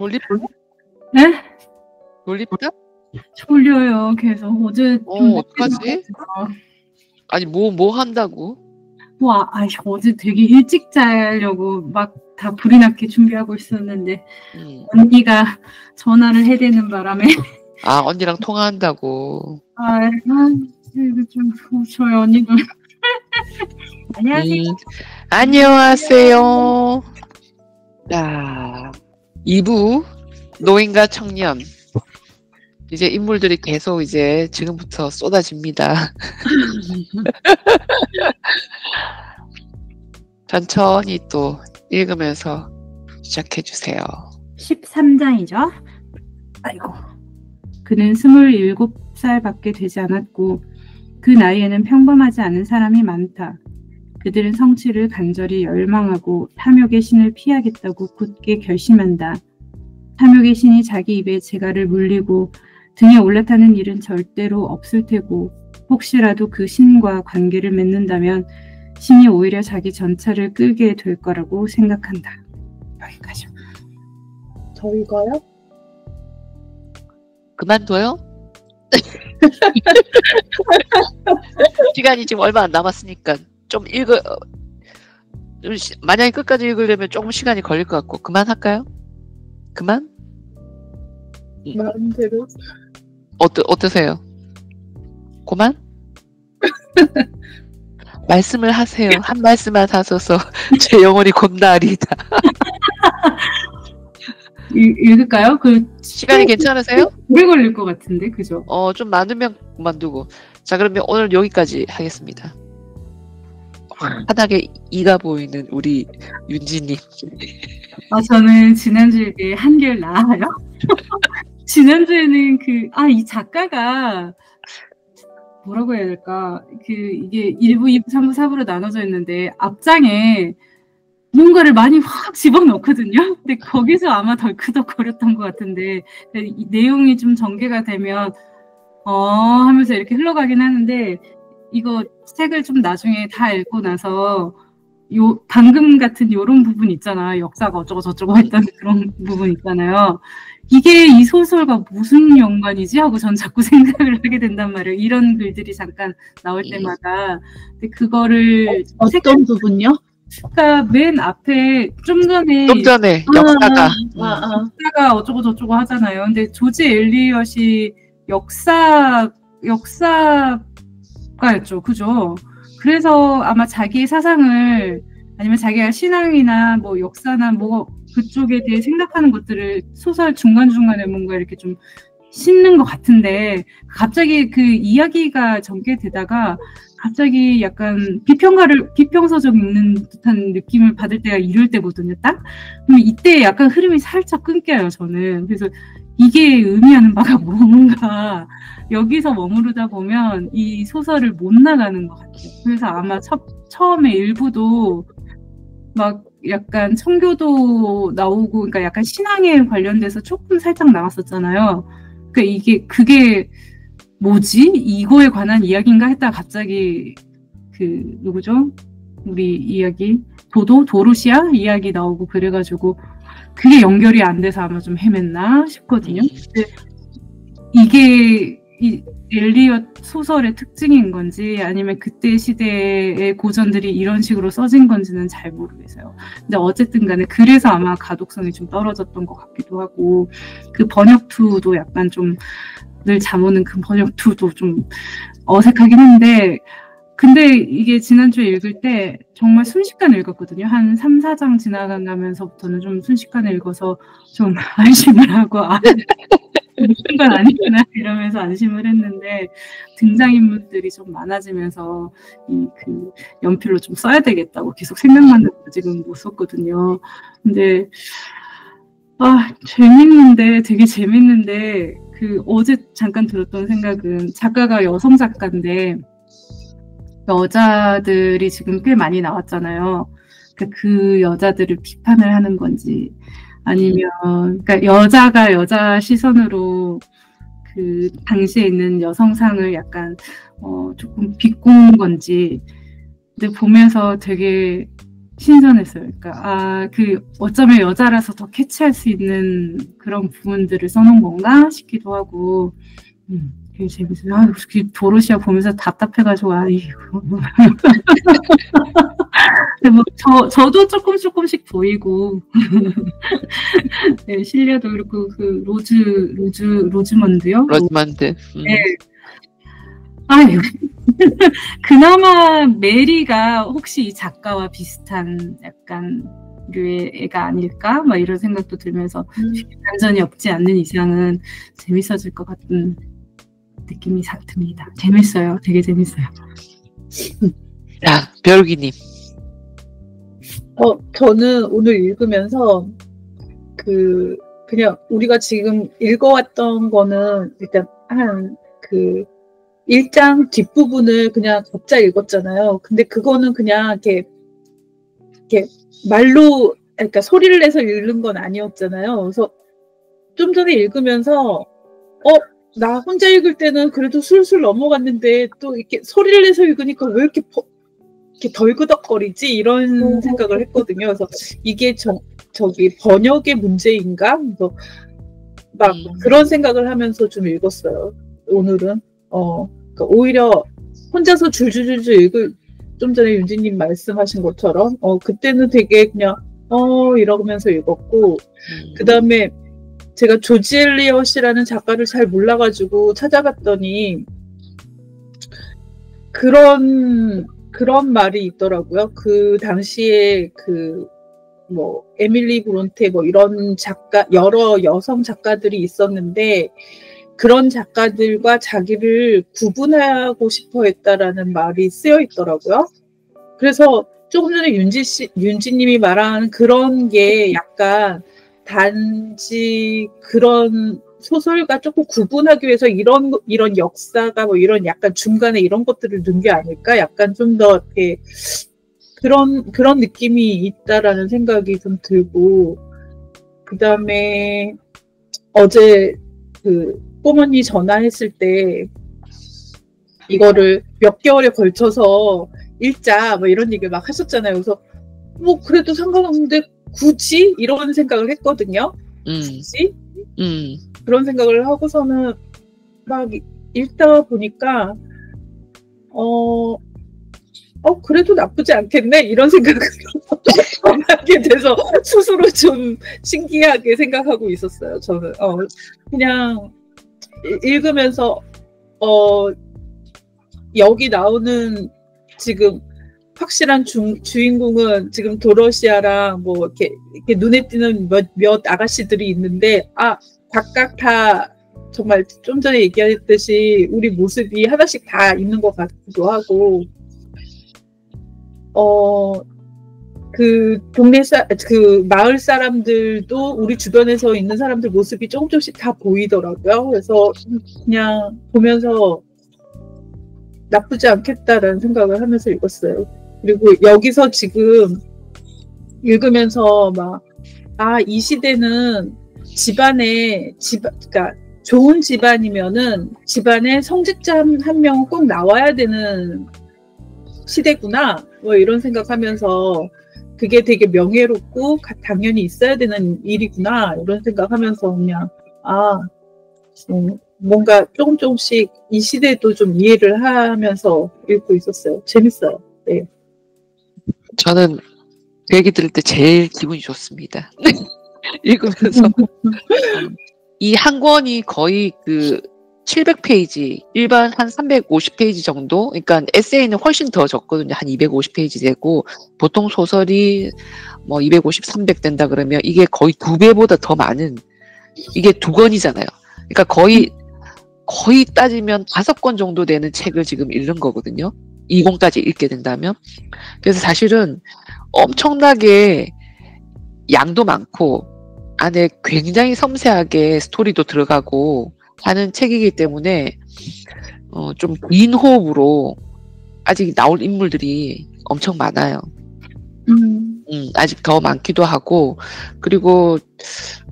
졸립다? 네? 졸립다? 졸려요. 계속 어제 좀 늦게 어떡하지? 자가지고. 아니, 뭐 한다고? 어제 되게 일찍 자려고 막 다 불이 나게 준비하고 있었는데 언니가 전화를 해대는 바람에 언니랑 통화한다고. 이거 좀 저희 언니도 안녕하세요. 안녕하세요. 자, 2부 노인과 청년. 이제 인물들이 계속 이제 지금부터 쏟아집니다. 천천히 또 읽으면서 시작해주세요. 13장이죠. 아이고. 그는 27살밖에 되지 않았고 그 나이에는 평범하지 않은 사람이 많다. 그들은 성취를 간절히 열망하고 탐욕의 신을 피하겠다고 굳게 결심한다. 탐욕의 신이 자기 입에 재갈을 물리고 등에 올라타는 일은 절대로 없을 테고 혹시라도 그 신과 관계를 맺는다면 신이 오히려 자기 전차를 끌게 될 거라고 생각한다. 여기까지. 저희가요? 그만둬요? 시간이 지금 얼마 안 남았으니까 좀 만약에 끝까지 읽으려면 조금 시간이 걸릴 것 같고 그만할까요? 그만? 마음대로. 어떠세요? 그만? 말씀을 하세요. 한 말씀만 하셔서 제 영혼이 곤나리다. 읽을까요? 시간이 괜찮으세요? 오래 걸릴 것 같은데, 그죠? 좀 많으면 그만두고. 자, 그러면 오늘 여기까지 하겠습니다. 환하게 이가 보이는 우리 윤지님. 저는 지난주에 한결 나아요? 지난주에는 이 작가가 뭐라고 해야 될까? 이게 1부, 2부, 3부, 4부로 나눠져 있는데 앞장에 뭔가를 많이 확 집어넣거든요. 근데 거기서 아마 덜크덕거렸던 것 같은데 이 내용이 좀 전개가 되면 하면서 이렇게 흘러가긴 하는데 이거 책을 좀 나중에 다 읽고 나서 방금 같은 요런 부분 있잖아. 역사가 어쩌고 저쩌고 했던 그런 부분 있잖아요. 이게 이 소설과 무슨 연관이지? 하고 전 자꾸 생각을 하게 된단 말이에요. 이런 글들이 잠깐 나올 때마다. 근데 그거를 어떤 부분요? 그러니까 맨 앞에 좀 전에 역사가 어쩌고 저쩌고 하잖아요. 근데 조지 엘리엇이 역사가였죠. 그죠? 그래서 아마 자기의 사상을 아니면 자기가 신앙이나 뭐 역사나 뭐 그쪽에 대해 생각하는 것들을 소설 중간중간에 뭔가 이렇게 좀 씹는 것 같은데 갑자기 그 이야기가 전개되다가 갑자기 약간 비평서적 읽는 듯한 느낌을 받을 때가 이럴 때거든요. 딱. 그럼 이때 약간 흐름이 살짝 끊겨요. 저는. 그래서 이게 의미하는 바가 뭔가 여기서 머무르다 보면 이 소설을 못 나가는 것 같아요. 그래서 아마 처음에 일부도 막 약간 청교도 나오고 그러니까 약간 신앙에 관련돼서 조금 살짝 나왔었잖아요. 그러니까 그게 뭐지? 이거에 관한 이야기인가 했다가 갑자기 누구죠? 우리 이야기 도루시아 이야기 나오고 그래가지고 그게 연결이 안 돼서 아마 좀 헤맸나 싶거든요. 근데 이게 이 엘리엇 소설의 특징인 건지 아니면 그때 시대의 고전들이 이런 식으로 써진 건지는 잘 모르겠어요. 근데 어쨌든 간에 그래서 아마 가독성이 좀 떨어졌던 것 같기도 하고 그 번역투도 약간 좀 늘 잠오는 그 번역투도 좀 어색하긴 한데 근데 이게 지난주에 읽을 때 정말 순식간에 읽었거든요. 한 3, 4장 지나가면서부터는 좀 순식간에 읽어서 좀 안심을 하고 무슨 건 아니구나 이러면서 안심을 했는데 등장인물들이 좀 많아지면서 연필로 좀 써야 되겠다고 계속 생각만 해도 지금 못 썼거든요. 근데 되게 재밌는데 어제 잠깐 들었던 생각은 작가가 여성 작가인데 여자들이 지금 꽤 많이 나왔잖아요. 그 여자들을 비판을 하는 건지 아니면 그러니까 여자가 여자 시선으로 그 당시에 있는 여성상을 약간 조금 비꼰 건지 근데 보면서 되게 신선했어요. 그러니까 어쩌면 여자라서 더 캐치할 수 있는 그런 부분들을 써놓은 건가 싶기도 하고, 되게 재밌어요. 도로시아 보면서 답답해가지고 이거. 근데 뭐 저도 조금씩 보이고, 네, 실려도 그렇고 그 로즈먼드요? 로즈먼드. 네. 그나마 메리가 혹시 이 작가와 비슷한 약간 류의 애가 아닐까? 막 이런 생각도 들면서 반전이 없지 않는 이상은 재밌어질 것 같은 느낌이 싹 듭니다. 재밌어요. 되게 재밌어요. 자, 벼룩이님. 저는 오늘 읽으면서 그냥 우리가 지금 읽어왔던 거는 일단 그 1장 뒷부분을 그냥 걷자 읽었잖아요. 근데 그거는 그냥 이렇게 말로, 그러니까 소리를 내서 읽는 건 아니었잖아요. 그래서 좀 전에 읽으면서, 나 혼자 읽을 때는 그래도 술술 넘어갔는데 또 이렇게 소리를 내서 읽으니까 왜 이렇게 덜그덕거리지? 이런 생각을 했거든요. 그래서 이게 저기 번역의 문제인가? 그래서 막 그런 생각을 하면서 좀 읽었어요. 오늘은. 그러니까 오히려 혼자서 줄줄줄줄 읽을, 좀 전에 윤지님 말씀하신 것처럼, 그때는 되게 그냥, 이러면서 읽었고, 그 다음에 제가 조지 엘리엇이라는 작가를 잘 몰라가지고 찾아봤더니, 그런 말이 있더라고요. 그 당시에 에밀리 브론테 이런 작가, 여러 여성 작가들이 있었는데, 그런 작가들과 자기를 구분하고 싶어 했다라는 말이 쓰여 있더라고요. 그래서 조금 전에 윤지님이 말한 그런 게 약간 단지 그런 소설과 조금 구분하기 위해서 이런 역사가 이런 약간 중간에 이런 것들을 넣은 게 아닐까? 약간 좀 더 이렇게 그런 느낌이 있다라는 생각이 좀 들고, 그 다음에 어제 꼬머니 전화했을 때 이거를 몇 개월에 걸쳐서 읽자 이런 얘기를 막 하셨잖아요. 그래서 그래도 상관없는데 굳이 이런 생각을 했거든요. 굳이 그런 생각을 하고서는 막 읽다 보니까 그래도 나쁘지 않겠네 이런 생각을 하게 돼서 스스로 좀 신기하게 생각하고 있었어요. 저는 그냥 읽으면서 여기 나오는 지금 확실한 주인공은 지금 도로시아랑 이렇게 눈에 띄는 몇 아가씨들이 있는데 각각 다 정말 좀 전에 얘기했듯이 우리 모습이 하나씩 다 있는 것 같기도 하고 그 마을 사람들도 우리 주변에서 있는 사람들 모습이 조금씩 다 보이더라고요. 그래서 그냥 보면서 나쁘지 않겠다라는 생각을 하면서 읽었어요. 그리고 여기서 지금 읽으면서 이 시대는 그러니까 좋은 집안이면은 집안에 성직자 한 명은 꼭 나와야 되는 시대구나. 이런 생각하면서 그게 되게 명예롭고 당연히 있어야 되는 일이구나. 이런 생각하면서 그냥 뭔가 조금씩 이 시대도 좀 이해를 하면서 읽고 있었어요. 재밌어요. 네. 저는 그 얘기 들을 때 제일 기분이 좋습니다. 읽으면서 이 한 권이 거의 700페이지, 일반 한 350페이지 정도? 그러니까 에세이는 훨씬 더 적거든요. 한 250페이지 되고, 보통 소설이 250, 300 된다 그러면 이게 거의 2배보다 더 많은, 이게 2권이잖아요. 그러니까 거의 따지면 5권 정도 되는 책을 지금 읽는 거거든요. 20까지 읽게 된다면. 그래서 사실은 엄청나게 양도 많고, 안에 굉장히 섬세하게 스토리도 들어가고, 하는 책이기 때문에 좀 긴 호흡으로 아직 나올 인물들이 엄청 많아요. 아직 더 많기도 하고 그리고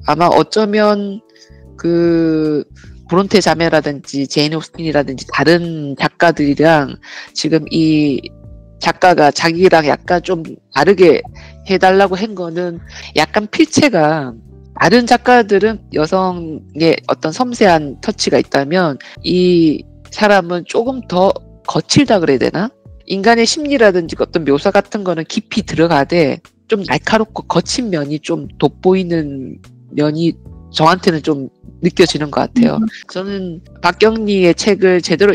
아마 어쩌면 브론테 자매라든지 제인 오스틴이라든지 다른 작가들이랑 지금 이 작가가 자기랑 약간 좀 다르게 해달라고 한 거는 약간 필체가 다른 작가들은 여성의 어떤 섬세한 터치가 있다면 이 사람은 조금 더 거칠다 그래야 되나? 인간의 심리라든지 어떤 묘사 같은 거는 깊이 들어가되 좀 날카롭고 거친 면이 좀 돋보이는 면이 저한테는 좀 느껴지는 것 같아요. 저는 박경리의 책을 제대로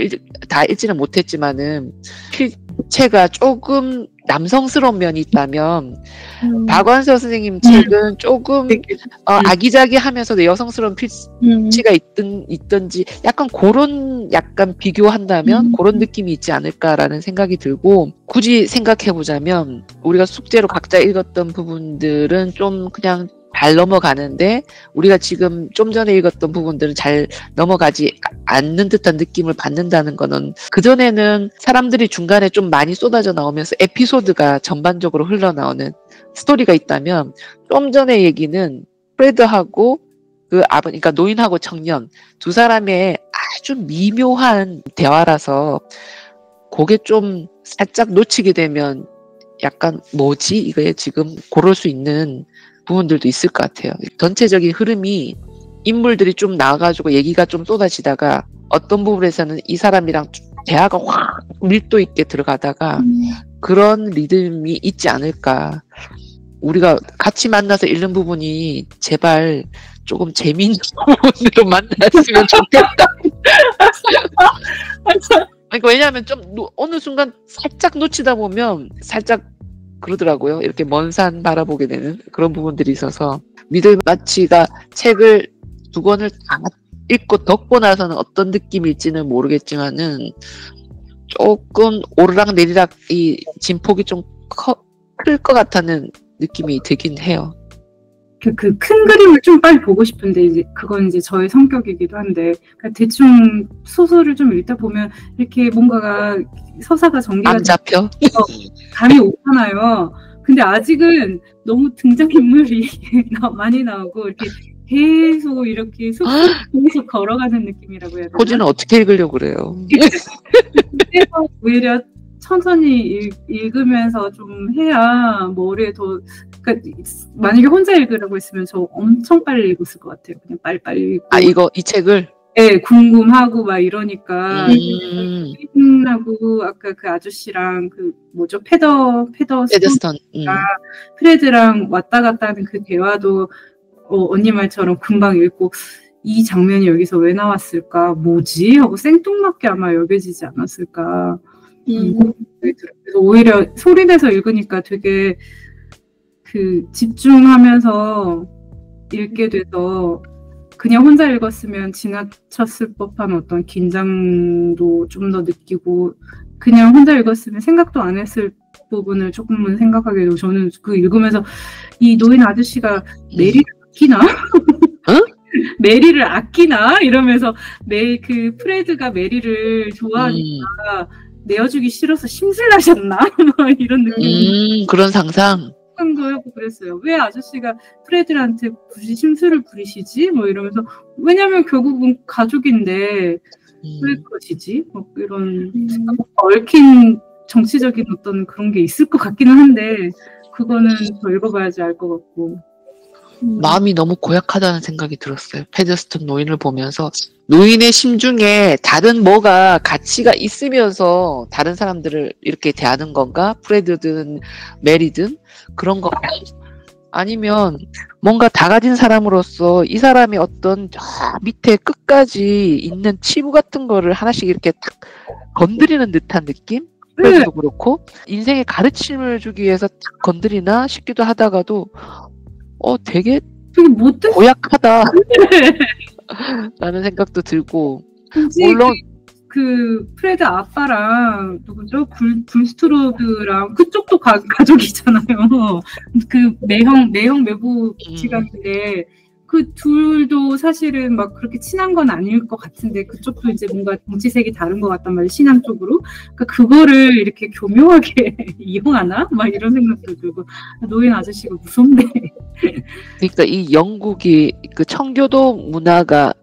다 읽지는 못했지만은 필체가 조금 남성스러운 면이 있다면 박완서 선생님 책은 조금 아기자기하면서도 여성스러운 필체가 있던지 약간 그런 약간 비교한다면 그런 느낌이 있지 않을까라는 생각이 들고 굳이 생각해보자면 우리가 숙제로 각자 읽었던 부분들은 좀 그냥 잘 넘어가는데 우리가 지금 좀 전에 읽었던 부분들은 잘 넘어가지 않는 듯한 느낌을 받는다는 거는 그전에는 사람들이 중간에 좀 많이 쏟아져 나오면서 에피소드가 전반적으로 흘러나오는 스토리가 있다면 좀 전의 얘기는 프레드하고 그 아버님, 그러니까 노인하고 청년 두 사람의 아주 미묘한 대화라서 그게 좀 살짝 놓치게 되면 약간 뭐지? 이거에 지금 고를 수 있는 부분들도 있을 것 같아요. 전체적인 흐름이 인물들이 좀 나와가지고 얘기가 좀 쏟아지다가 어떤 부분에서는 이 사람이랑 대화가 확 밀도 있게 들어가다가 그런 리듬이 있지 않을까. 우리가 같이 만나서 읽는 부분이 제발 조금 재미있는 부분으로 만났으면 좋겠다. 그러니까 왜냐하면 좀 어느 순간 살짝 놓치다 보면 살짝 그러더라고요. 이렇게 먼 산 바라보게 되는 그런 부분들이 있어서 미들마치가 책을 2권을 다 읽고 덮고 나서는 어떤 느낌일지는 모르겠지만은 조금 오르락 내리락 이 진폭이 좀 클 것 같다는 느낌이 들긴 해요. 그 큰 그림을 좀 빨리 보고 싶은데 이제 그건 이제 저의 성격이기도 한데 그러니까 대충 소설을 좀 읽다 보면 이렇게 뭔가가 서사가 전개가 안 잡혀? 감이 오잖아요. 근데 아직은 너무 등장인물이 많이 나오고 이렇게 계속 이렇게 계속 걸어가는 느낌이라고 해야 되나? 호지는 어떻게 읽으려고 그래요? 그래서 오히려 천천히 읽으면서 좀 해야 머리에 더 그러니까 만약에 혼자 읽으라고 했으면 저 엄청 빨리 읽었을 것 같아요. 그냥 빨리빨리 읽고. 이 책을? 네, 궁금하고 막 이러니까 하고 아까 그 아저씨랑 그 뭐죠 페더스턴 프레드랑 왔다 갔다 하는 그 대화도 언니 말처럼 금방 읽고 이 장면이 여기서 왜 나왔을까 뭐지 하고 생뚱맞게 아마 여겨지지 않았을까. 그래서 오히려 소리내서 읽으니까 되게 그 집중하면서 읽게 돼서 그냥 혼자 읽었으면 지나쳤을 법한 어떤 긴장도 좀 더 느끼고 그냥 혼자 읽었으면 생각도 안 했을 부분을 조금은 생각하게 되고 저는 그 읽으면서 이 노인 아저씨가 메리를 아끼나? 메리를 아끼나? 이러면서 그 프레드가 메리를 좋아하니까 내어주기 싫어서 심술나셨나? 이런 느낌. 그런 상상. 도 하고 그랬어요. 왜 아저씨가 프레드한테 굳이 심술을 부리시지? 뭐 이러면서 왜냐면 결국은 가족인데 왜 그러시지? 뭐 이런 얽힌 정치적인 어떤 그런 게 있을 것 같기는 한데 그거는 더 읽어봐야지 알 것 같고 마음이 너무 고약하다는 생각이 들었어요. 페더스턴 노인을 보면서 노인의 심중에 다른 뭐가 가치가 있으면서 다른 사람들을 이렇게 대하는 건가? 프레드든 메리든 그런 거 아니면 뭔가 다 가진 사람으로서 이 사람이 어떤 밑에 끝까지 있는 치부 같은 거를 하나씩 이렇게 탁 건드리는 듯한 느낌? 프레드도 그렇고 인생에 가르침을 주기 위해서 탁 건드리나 싶기도 하다가도 되게 고약하다 라는 생각도 들고 물론 그 프레드 아빠랑 누구죠? 불스트로드랑 그쪽도 가족이잖아요. 그 내형 매부 지간인데 그 둘도 사실은 막 그렇게 친한 건 아닐 것 같은데 그쪽도 이제 뭔가 정치색이 다른 것 같단 말이에요. 신앙 쪽으로. 그러니까 그거를 이렇게 교묘하게 이용하나? 막 이런 생각도 들고 노인 아저씨가 무섭네. 그러니까 이 영국이 그 청교도 문화가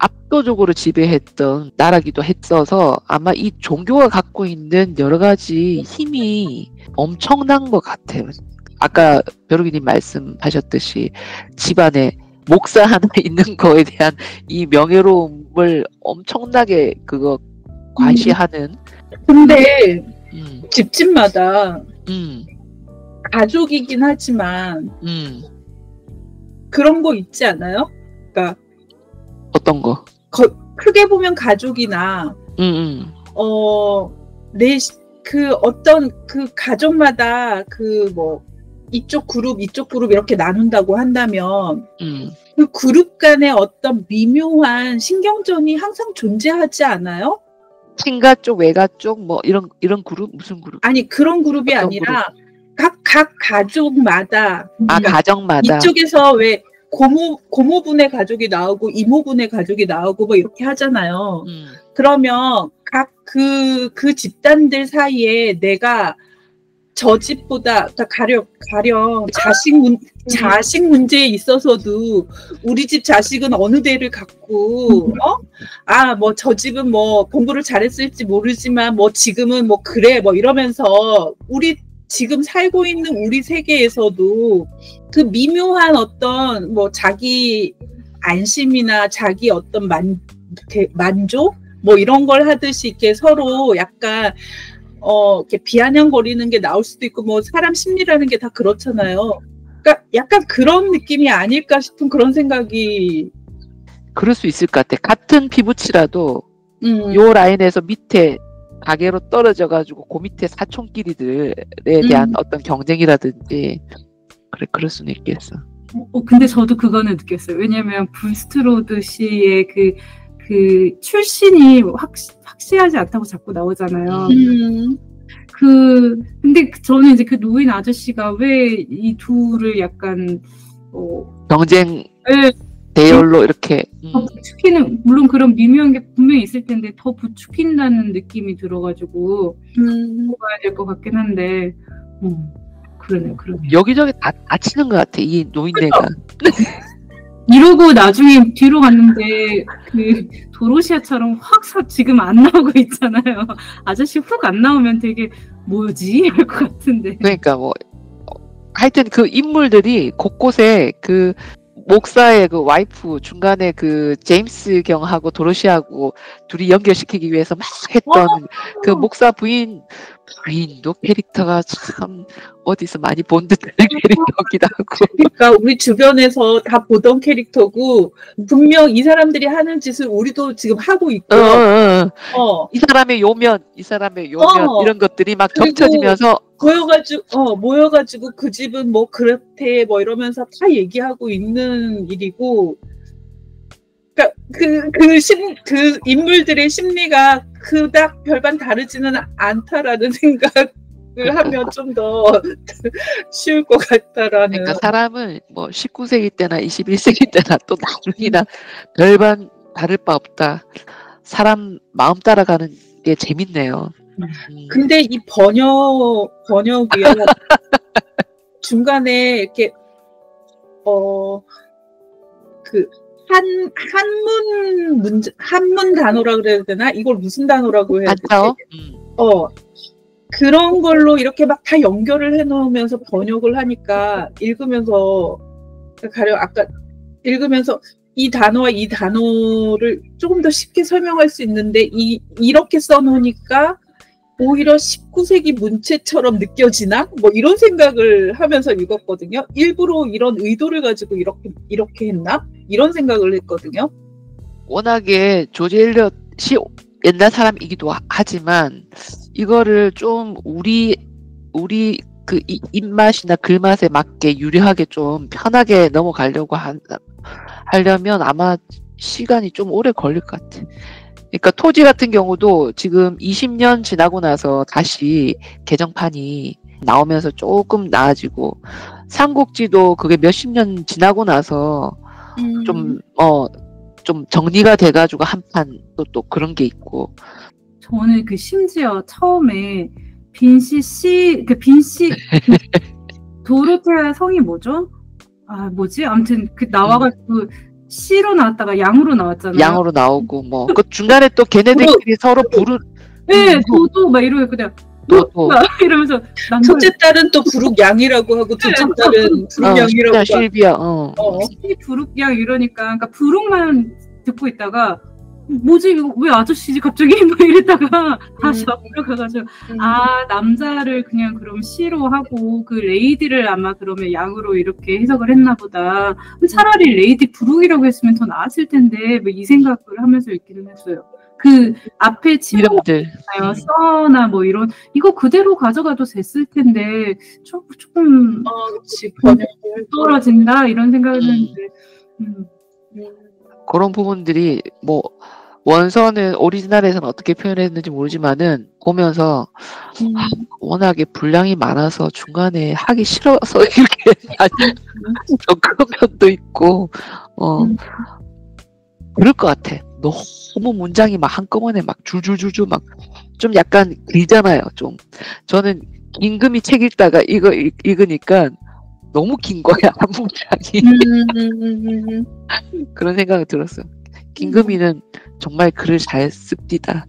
압도적으로 지배했던 나라기도 했어서 아마 이 종교가 갖고 있는 여러 가지 힘이 엄청난 것 같아요. 아까 벼룩이님 말씀하셨듯이 집안에 목사 하나 있는 거에 대한 이 명예로움을 엄청나게 그거 과시하는. 근데 음, 집집마다 음, 가족이긴 하지만 그런 거 있지 않아요? 그러니까 어떤 거? 크게 보면 가족이나 음, 어떤 그 가족마다 그 뭐 이쪽 그룹 이렇게 나눈다고 한다면 그 그룹 간의 어떤 미묘한 신경전이 항상 존재하지 않아요? 친가 쪽, 외가 쪽, 뭐 이런 그룹, 무슨 그룹? 아니 그런 그룹이 어떤 아니라 각 가족마다 아, 그러니까 가정마다. 이쪽에서 왜 고모분의 가족이 나오고 이모분의 가족이 나오고 뭐 이렇게 하잖아요. 그러면 각 그 집단들 사이에 내가 저 집보다 그러니까 가령 자식 문제에 있어서도 우리 집 자식은 어느 대를 갖고 뭐 저 집은 뭐 공부를 잘했을지 모르지만 뭐 지금은 뭐 그래 뭐 이러면서 우리 지금 살고 있는 우리 세계에서도 그 미묘한 어떤 뭐 자기 안심이나 자기 어떤 만족 뭐 이런 걸 하듯이 이렇게 서로 약간 이렇게 비아냥거리는 게 나올 수도 있고 뭐 사람 심리라는 게 다 그렇잖아요. 그러니까 약간 그런 느낌이 아닐까 싶은 그런 생각이. 그럴 수 있을 것 같아. 같은 피부치라도 요 라인에서 밑에 가게로 떨어져가지고 그 밑에 사촌끼리들에 대한 어떤 경쟁이라든지 그럴 수는 있겠어. 근데 저도 그거는 느꼈어요. 왜냐면 불스트로드 씨의 그 출신이 확실하지 않다고 자꾸 나오잖아요. 근데 저는 이제 그 노인 아저씨가 왜 이 둘을 약간 경쟁 대열로 이렇게 더 부추기는, 물론 그런 미묘한 게 분명히 있을 텐데 더 부추긴다는 느낌이 들어가지고 봐야 될 것 같긴 한데 그러네요. 여기저기 다 치는 것 같아 이 노인네가. 이러고 나중에 뒤로 갔는데 그 도로시아처럼 확 지금 안 나오고 있잖아요. 아저씨 훅 안 나오면 되게 뭐지? 이럴 것 같은데. 그러니까 뭐 하여튼 그 인물들이 곳곳에 그 목사의 그 와이프 중간에 그 제임스 경하고 도로시하고 둘이 연결시키기 위해서 막 했던 그 목사 부인도 캐릭터가 참 어디서 많이 본 듯한 캐릭터기도 하고. 그러니까 우리 주변에서 다 보던 캐릭터고 분명 이 사람들이 하는 짓을 우리도 지금 하고 있고요. 이 사람의 요면 이런 것들이 막 겹쳐지면서 모여가지고 그 집은 뭐 그렇대 뭐 이러면서 다 얘기하고 있는 일이고. 그러니까 그 인물들의 심리가 그닥 별반 다르지는 않다라는 생각을 하면 좀 더 쉬울 것 같다라는. 그러니까 사람은 뭐 19세기 때나 21세기 때나 또 나중이나 별반 다를 바 없다. 사람 마음 따라가는 게 재밌네요. 근데 이 번역이요. 중간에 이렇게 한문 단어라 그래야 되나? 이걸 무슨 단어라고 해야 되지? 그런 걸로 이렇게 막 다 연결을 해놓으면서 번역을 하니까 읽으면서 가령 아까 읽으면서 이 단어와 이 단어를 조금 더 쉽게 설명할 수 있는데 이렇게 써놓으니까 오히려 19세기 문체처럼 느껴지나? 뭐 이런 생각을 하면서 읽었거든요. 일부러 이런 의도를 가지고 이렇게 했나? 이런 생각을 했거든요. 워낙에 조지 엘리엇이 옛날 사람이기도 하지만 이거를 좀 우리 그 입맛이나 글맛에 맞게 유려하게 좀 편하게 넘어가려고 하려면 아마 시간이 좀 오래 걸릴 것 같아. 그러니까 토지 같은 경우도 지금 20년 지나고 나서 다시 개정판이 나오면서 조금 나아지고, 삼국지도 그게 몇십 년 지나고 나서 좀 정리가 돼가지고 한 판 또 그런 게 있고. 저는 심지어 처음에 빈씨 도로테아 성이 뭐죠? 아무튼 나와가지고 C로 나왔다가 양으로 나왔잖아요. 양으로 나오고 뭐 그 중간에 또 걔네들끼리 서로 부르 네, 저도 막 이러고 그냥 너도 막 이러면서 첫째 딸은 또 부룩양이라고 하고 둘째 딸은 부룩양이라고 하고. 실비야. 부룩양 이러니까 그러니까 부룩만 듣고 있다가 뭐지 이거 왜 아저씨지 갑자기 뭐 이랬다가 다시 막 들어가가지고 아 남자를 그냥 그럼 C로 하고 그 레이디를 아마 그러면 양으로 이렇게 해석을 했나 보다. 차라리 레이디 부룩이라고 했으면 더 나았을 텐데 뭐 이 생각을 하면서 읽기는 했어요. 그 앞에 이름들 써나 뭐 이런 이거 그대로 가져가도 됐을 텐데 조금 그치 번역을 떨어진다 이런 생각을 했는데 그런 부분들이 뭐 원서는 오리지널에서는 어떻게 표현했는지 모르지만은 보면서 워낙에 분량이 많아서 중간에 하기 싫어서 이렇게 좀 그런 면도 있고 그럴 것 같아. 너무 문장이 막 한꺼번에 막 줄줄줄줄 막 좀 약간 길잖아요. 좀 저는 임금이 책 읽다가 이거 읽으니까 너무 긴 거야 한 문장이. 그런 생각이 들었어요. 김금희는 정말 글을 잘 씁디다.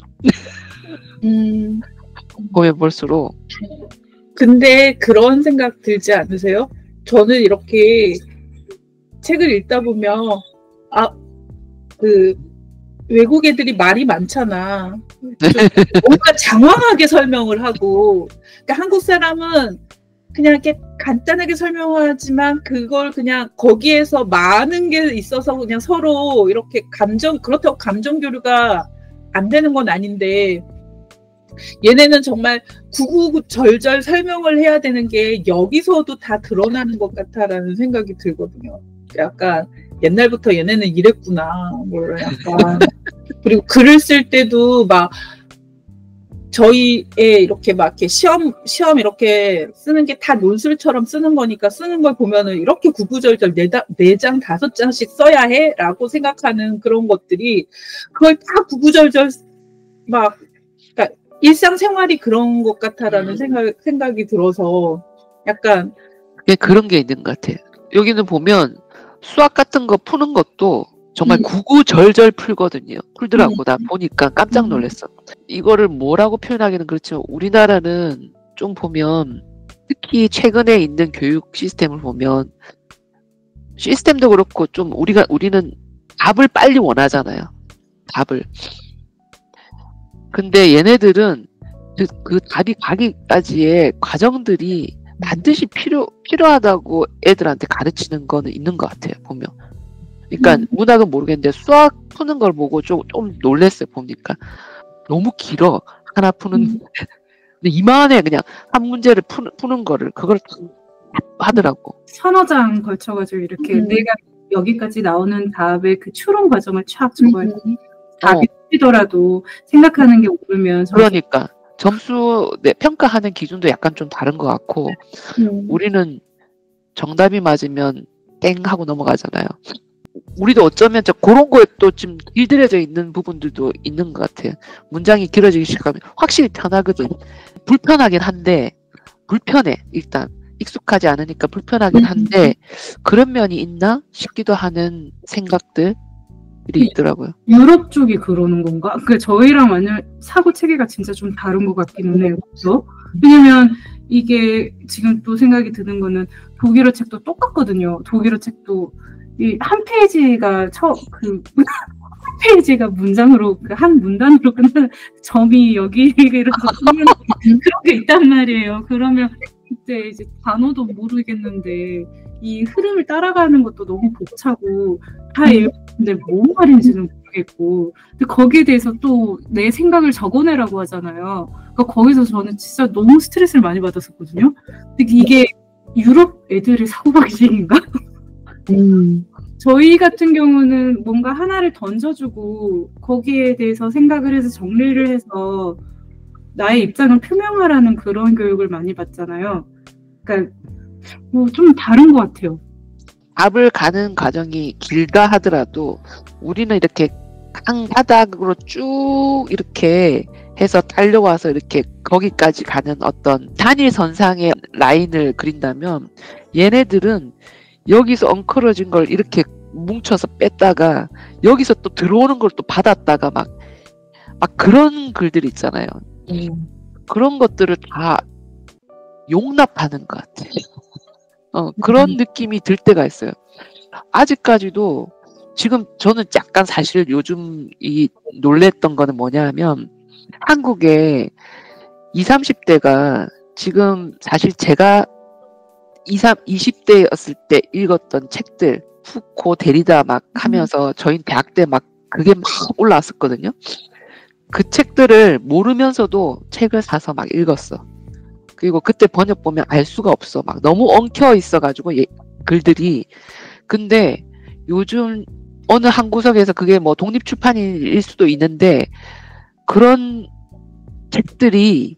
보면 볼수록. 근데 그런 생각 들지 않으세요? 저는 이렇게 책을 읽다 보면 그 외국 애들이 말이 많잖아. 뭔가 장황하게 설명을 하고, 그러니까 한국 사람은 그냥 이렇게 간단하게 설명하지만 그걸 그냥 거기에서 많은 게 있어서 그냥 서로 이렇게 그렇다고 감정 교류가 안 되는 건 아닌데 얘네는 정말 구구절절 설명을 해야 되는 게 여기서도 다 드러나는 것 같다라는 생각이 들거든요. 약간 옛날부터 얘네는 이랬구나. 뭐 약간 그리고 글을 쓸 때도 막 저희의 이렇게 막 이렇게 시험 이렇게 쓰는 게 다 논술처럼 쓰는 거니까 쓰는 걸 보면은 이렇게 구구절절 4장 5장씩 써야 해라고 생각하는 그런 것들이 그걸 다 구구절절 막 그러니까 일상생활이 그런 것 같다라는 생각이 들어서 약간 그런 게 있는 것 같아. 여기는 보면 수학 같은 거 푸는 것도 정말 구구절절 풀더라고. 나 보니까 깜짝 놀랐어. 이거를 뭐라고 표현하기는 그렇지만 우리나라는 좀 보면 특히 최근에 있는 교육 시스템을 보면 시스템도 그렇고 좀 우리는 답을 빨리 원하잖아요. 답을. 근데 얘네들은 그 답이 가기까지의 과정들이 반드시 필요하다고 애들한테 가르치는 거는 있는 것 같아요. 보면. 그러니까 문학은 모르겠는데 수학 푸는 걸 보고 좀 놀랬어요. 보니까 너무 길어. 하나 푸는 근데 이만해 그냥 한 문제를 푸는 거를 그걸 하더라고. 서너 장 걸쳐가지고 이렇게 내가 여기까지 나오는 답의 그 추론 과정을 촥 적어야 돼. 답이 틀리더라도 생각하는 게 옳으면 그러니까 점수 평가하는 기준도 약간 좀 다른 것 같고 우리는 정답이 맞으면 땡 하고 넘어가잖아요. 우리도 어쩌면 그런 거에 또 지금 길들여져 있는 부분들도 있는 것 같아요. 문장이 길어지기 시작하면 확실히 편하거든. 불편하긴 한데 불편해. 일단 익숙하지 않으니까 불편하긴 한데 그런 면이 있나 싶기도 하는 생각들이 있더라고요. 유럽 쪽이 그러는 건가? 그러니까 저희랑 완전 사고 체계가 진짜 좀 다른 것 같기는 해요. 그렇죠? 왜냐면 이게 지금 또 생각이 드는 거는 독일어 책도 똑같거든요. 독일어 책도 이 한 페이지가 한 페이지가 문장으로 한 문단으로 끝나는 점이 여기 이래서 그런 게 있단 말이에요. 그러면 그때 이제 단어도 모르겠는데 이 흐름을 따라가는 것도 너무 벅차고 다 읽었는데 뭔 말인지는 모르겠고 근데 거기에 대해서 또 내 생각을 적어내라고 하잖아요. 그러니까 거기서 저는 진짜 너무 스트레스를 많이 받았었거든요. 근데 이게 유럽 애들의 사고방식인가? 저희 같은 경우는 뭔가 하나를 던져주고 거기에 대해서 생각을 해서 정리를 해서 나의 입장을 표명하라는 그런 교육을 많이 받잖아요. 그러니까 뭐 좀 다른 것 같아요. 답을 가는 과정이 길다 하더라도 우리는 이렇게 한 바닥으로 쭉 이렇게 해서 달려와서 이렇게 거기까지 가는 어떤 단일선상의 라인을 그린다면 얘네들은 여기서 엉클어진 걸 이렇게 뭉쳐서 뺐다가 여기서 또 들어오는 걸 또 받았다가 막 그런 글들이 있잖아요. 그런 것들을 다 용납하는 것 같아요. 그런 느낌이 들 때가 있어요. 아직까지도 지금 저는 약간 사실 요즘 이 놀랬던 거는 뭐냐 하면 한국에 20, 30대가 지금 사실 제가 20대였을 때 읽었던 책들 푸코, 데리다 막 하면서 저희 대학 때 막 그게 막 올라왔었거든요. 그 책들을 모르면서도 책을 사서 막 읽었어. 그리고 그때 번역 보면 알 수가 없어. 막 너무 엉켜 있어가지고 글들이. 근데 요즘 어느 한 구석에서 그게 뭐 독립출판일 수도 있는데 그런 책들이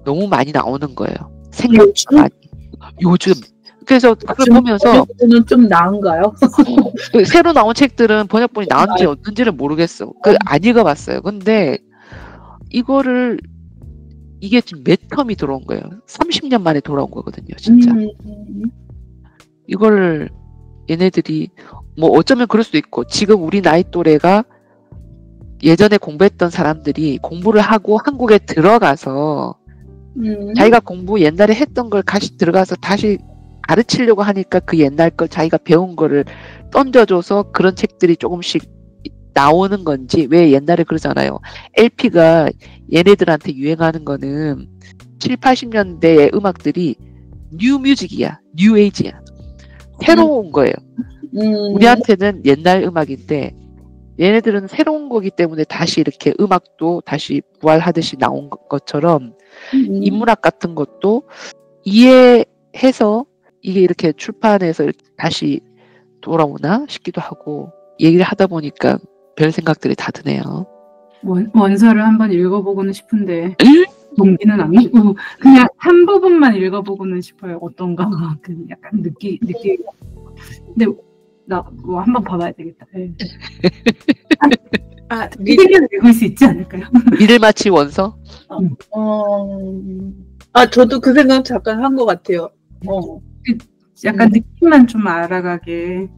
너무 많이 나오는 거예요. 생각보다 많이. 요즘. 그래서 그걸 보면서 번역본은 좀 나은가요? 새로 나온 책들은 번역본이 나온지 어떤지를 모르겠어. 안 읽어봤어요. 근데 이거를 이게 지금 몇 텀이 들어온 거예요. 30년 만에 돌아온 거거든요. 진짜. 이걸 얘네들이 뭐 어쩌면 그럴 수도 있고 지금 우리 나이 또래가 예전에 공부했던 사람들이 공부를 하고 한국에 들어가서 자기가 공부 옛날에 했던 걸 다시 들어가서 다시 가르치려고 하니까 그 옛날 걸 자기가 배운 거를 던져줘서 그런 책들이 조금씩 나오는 건지. 왜 옛날에 그러잖아요. LP가 얘네들한테 유행하는 거는 7, 80년대의 음악들이 뉴 뮤직이야. 뉴 에이지야. 새로운 거예요. 우리한테는 옛날 음악인데 얘네들은 새로운 거기 때문에 다시 이렇게 음악도 다시 부활하듯이 나온 것처럼 인문학 같은 것도 이해해서 이게 이렇게 출판해서 다시 돌아오나 싶기도 하고 얘기를 하다 보니까 별 생각들이 다 드네요. 원서를 한번 읽어보고는 싶은데 동기는 안 나고 그냥 한 부분만 읽어보고는 싶어요. 어떤가 그 약간 느끼. 근데 나 뭐 한번 봐봐야 되겠다. 네. 미래는 읽을 수 있지 않을까요? 미래마치 원서? 저도 그 생각 잠깐 한 것 같아요. 약간 느낌만 좀 알아가게.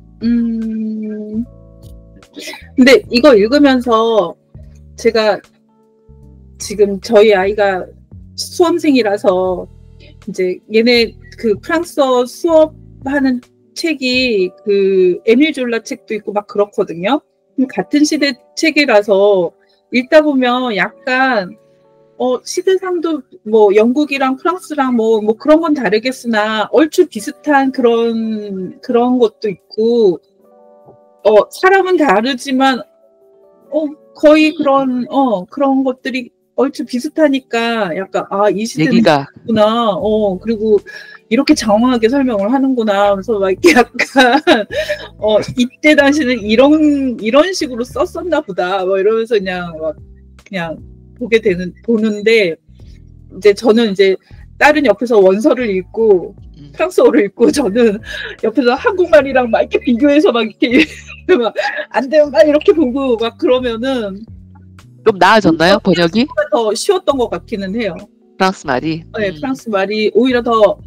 근데 이거 읽으면서 제가 지금 저희 아이가 수험생이라서 이제 얘네 그 프랑스어 수업하는 책이 그 에밀 졸라 책도 있고 막 그렇거든요. 같은 시대 책이라서 읽다 보면 약간 시대상도 뭐 영국이랑 프랑스랑 뭐 그런 건 다르겠으나 얼추 비슷한 그런 것도 있고 사람은 다르지만 거의 그런 것들이 얼추 비슷하니까 약간 이 시대는 있구나. 그리고 이렇게 장황하게 설명을 하는구나. 그래서 막 이렇게 약간 이때 당시는 이런 식으로 썼었나 보다. 뭐 이러면서 그냥 보는데 이제 저는 이제 딸은 옆에서 원서를 읽고 프랑스어를 읽고 저는 옆에서 한국말이랑 막 이렇게 비교해서 막 이렇게 막 안 되면 막 이렇게 보고 막 그러면은 좀 나아졌나요? 번역이? 더 쉬웠던 것 같기는 해요. 프랑스 말이? 네, 프랑스 말이 오히려 더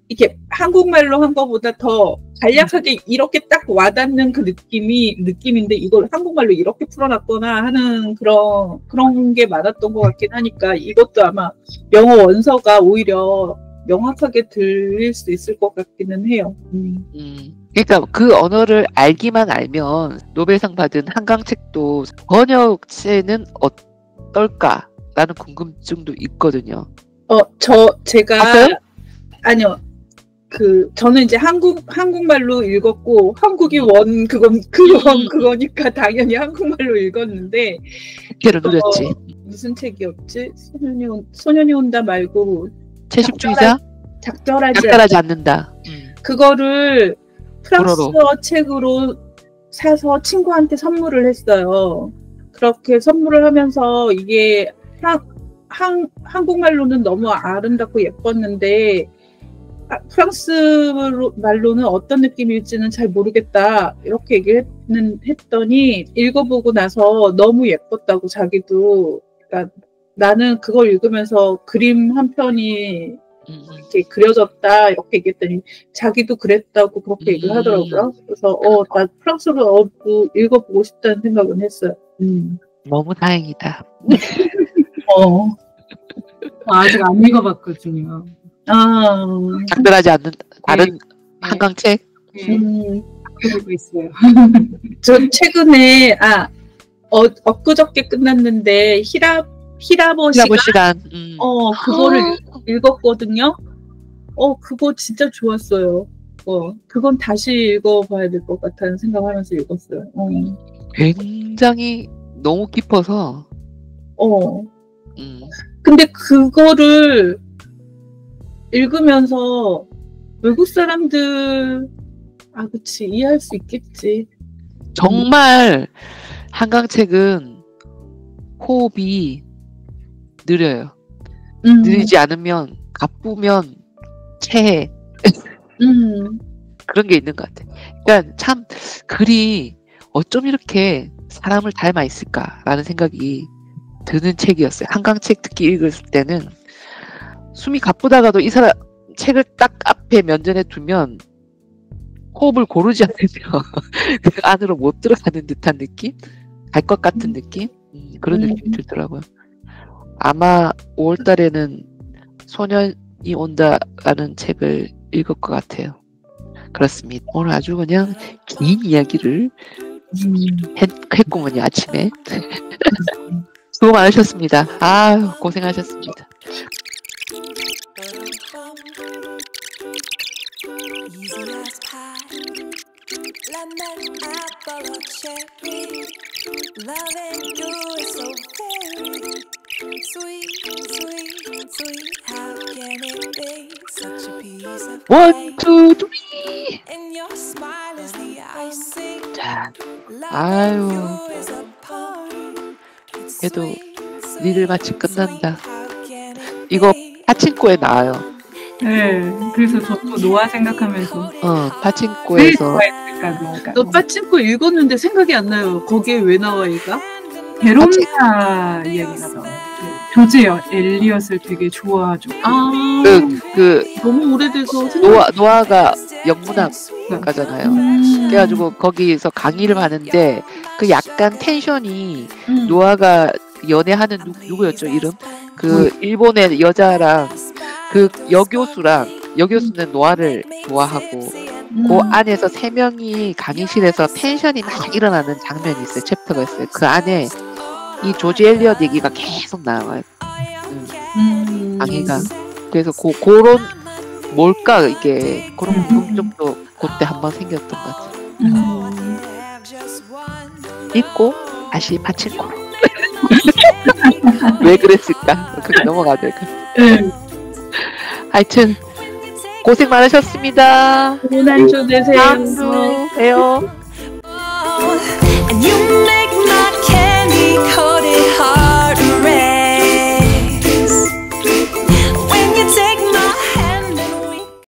이렇게 한국말로 한 것보다 더 간략하게 이렇게 딱 와닿는 그 느낌인데 이걸 한국말로 이렇게 풀어놨거나 하는 그런 게 많았던 것 같긴 하니까 이것도 아마 영어 원서가 오히려 명확하게 들릴 수 있을 것 같기는 해요. 그러니까 그 언어를 알기만 알면 노벨상 받은 한강책도 번역체는 어떨까라는 궁금증도 있거든요. 제가 봤어요? 아니요. 저는 이제 한국말로 읽었고 한국이 그거니까 당연히 한국말로 읽었는데 걔를 누렸지. 무슨 책이었지? 소년이 온다 말고 채식주의자? 작절하지 않는다. 그거를 프랑스어 책으로 사서 친구한테 선물을 했어요. 그렇게 선물을 하면서 이게 한국말로는 너무 아름답고 예뻤는데 프랑스 말로는 어떤 느낌일지는 잘 모르겠다 이렇게 얘기를 했더니 읽어보고 나서 너무 예뻤다고 자기도. 그러니까 나는 그걸 읽으면서 그림 한 편이 이렇게 그려졌다 이렇게 얘기했더니 자기도 그랬다고 그렇게 얘기를 하더라고요. 그래서 나 프랑스어도 읽어보고 싶다는 생각은 했어요. 너무 다행이다. 아직 안 읽어봤거든요. 작별하지 않는 다른 한강책. 읽고 있어요. 저 최근에 엊그저께 끝났는데 히라보 시간. 그거를 읽었거든요. 그거 진짜 좋았어요. 그건 다시 읽어봐야 될 것 같다는 생각하면서 읽었어요. 굉장히 너무 깊어서. 근데 그거를 읽으면서 외국 사람들 그치 이해할 수 있겠지. 정말 한강책은 호흡이 느려요. 느리지 않으면 가쁘면 체해. 그런 게 있는 것 같아. 그러니까 참 글이 어쩜 이렇게 사람을 닮아 있을까라는 생각이 드는 책이었어요. 한강책 특히 읽을 때는 숨이 가쁘다가도 이 사람 책을 딱 앞에 면전에 두면 호흡을 고르지 않으면 그 안으로 못 들어가는 듯한 느낌? 갈 것 같은 느낌? 그런 느낌이 들더라고요. 아마 5월 달에는 소년이 온다라는 책을 읽을 것 같아요. 그렇습니다. 오늘 아주 그냥 긴 이야기를 했구먼요, 아침에. 수고 많으셨습니다. 고생하셨습니다. Lemon, apple, or cherry. Loving you is so very sweet, sweet, sweet. How can it be such a piece of 원, 투, 쓰리. And your smile is the icing. 자, Loving you is a poem. It's 그래도 sweet, 니들 sweet, 마치 끝난다. sweet. How can it 이거 be? 파친코에 나와요. 네, 그래서 저도 노아 생각하면서 파친코에서 좋아했을까 노아가. 너 빠친코 읽었는데 생각이 안 나요. 거기에 왜 나와 얘가? 베로니카 이야기가 나와요. 조지 엘리엇을 되게 좋아하죠. 너무 오래돼서 노아가 영문학가잖아요. 그래가지고 거기서 강의를 하는데 그 약간 텐션이 노아가 연애하는 누구였죠 이름? 그 일본의 여자랑 그 여교수는 노아를 좋아하고 그 안에서 세 명이 강의실에서 텐션이 막 일어나는 장면이 있어요. 챕터가 있어요. 그 안에 이 조지 엘리엇 얘기가 계속 나와요. 강의가. 그래서 그런 뭘까 이게 그런 궁금증도 그때 한번 생겼던 것 같아요. 읽고 다시 파친코로. 왜 그랬을까? 그렇게 넘어가야 될까? 하여튼 고생 많으셨습니다. 좋은 한 주 되세요. 다음 주 봬요. And you make my candy cold.